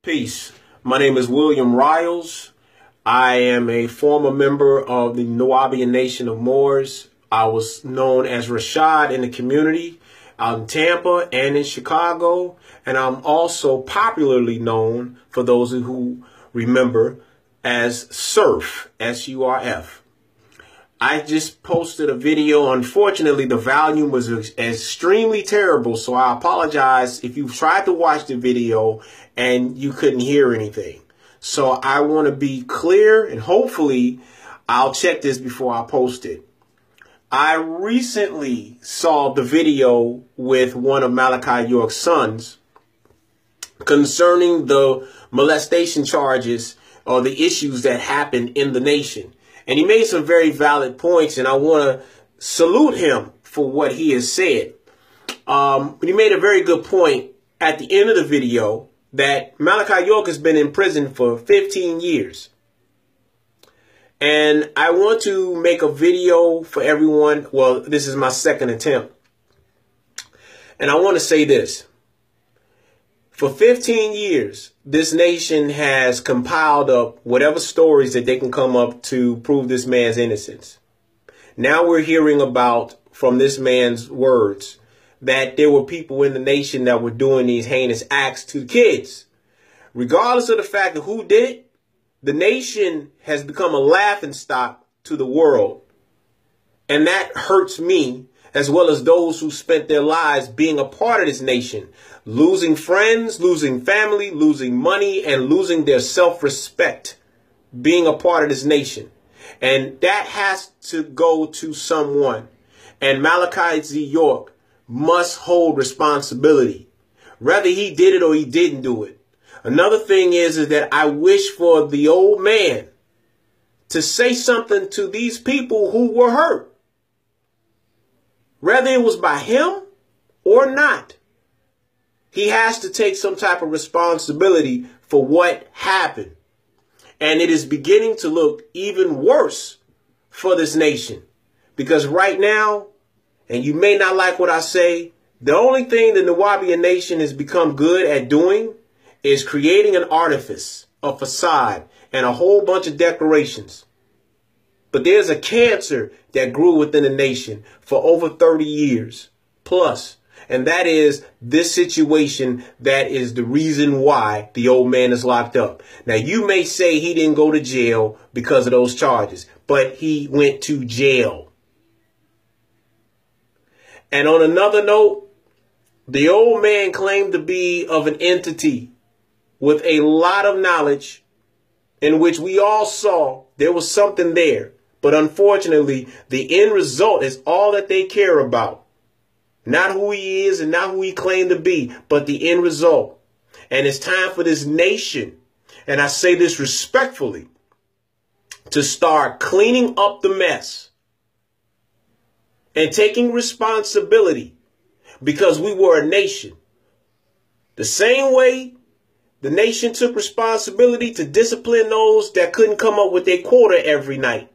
Peace. My name is William Riles. I am a former member of the Nubian Nation of Moors. I was known as Rashad in the community out in Tampa and in Chicago. And I'm also popularly known, for those who remember, as Surf, S-U-R-F. I just posted a video. Unfortunately, the volume was extremely terrible, so I apologize if you tried to watch the video and you couldn't hear anything. So I want to be clear, and hopefully I'll check this before I post it. I recently saw the video with one of Malachi York's sons concerning the molestation charges or the issues that happened in the nation. And he made some very valid points, and I want to salute him for what he has said. But he made a very good point at the end of the video that Malachi York has been in prison for 15 years. And I want to make a video for everyone. Well, this is my second attempt. And I want to say this. For 15 years, this nation has compiled up whatever stories that they can come up to prove this man's innocence. Now we're hearing about, from this man's words, that there were people in the nation that were doing these heinous acts to kids. Regardless of the fact of who did it, the nation has become a laughingstock to the world. And that hurts me, as well as those who spent their lives being a part of this nation, losing friends, losing family, losing money, and losing their self-respect, being a part of this nation. And that has to go to someone. And Malachi Z York must hold responsibility, whether he did it or he didn't do it. Another thing is that I wish for the old man to say something to these people who were hurt, whether it was by him or not. He has to take some type of responsibility for what happened. And it is beginning to look even worse for this nation. Because right now, and you may not like what I say, the only thing the Nubian nation has become good at doing is creating an artifice, a facade, and a whole bunch of decorations. But there's a cancer that grew within the nation for over 30 years plus. And that is this situation that is the reason why the old man is locked up. Now, you may say he didn't go to jail because of those charges, but he went to jail. And on another note, the old man claimed to be of an entity with a lot of knowledge in which we all saw there was something there. But unfortunately, the end result is all that they care about. Not who he is and not who he claimed to be, but the end result. And it's time for this nation, and I say this respectfully, to start cleaning up the mess and taking responsibility, because we were a nation. The same way the nation took responsibility to discipline those that couldn't come up with their quota every night.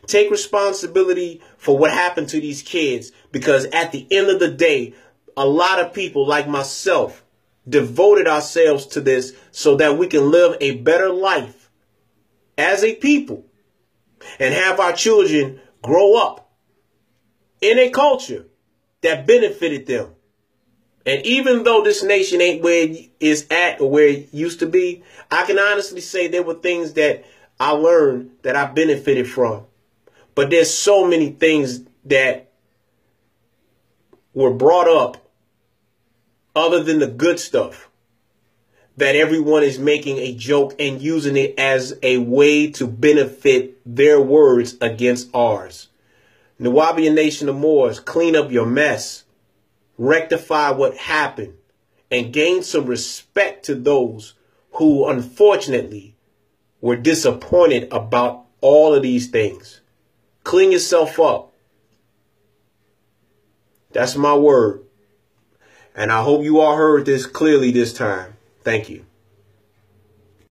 Take responsibility for what happened to these kids, because at the end of the day, a lot of people like myself devoted ourselves to this so that we can live a better life as a people and have our children grow up in a culture that benefited them. And even though this nation ain't where it is at or where it used to be, I can honestly say there were things that I learned that I benefited from. But there's so many things that were brought up other than the good stuff that everyone is making a joke and using it as a way to benefit their words against ours. Nubian Nation of Moors, clean up your mess, rectify what happened, and gain some respect to those who unfortunately were disappointed about all of these things. Clean yourself up. That's my word. And I hope you all heard this clearly this time. Thank you.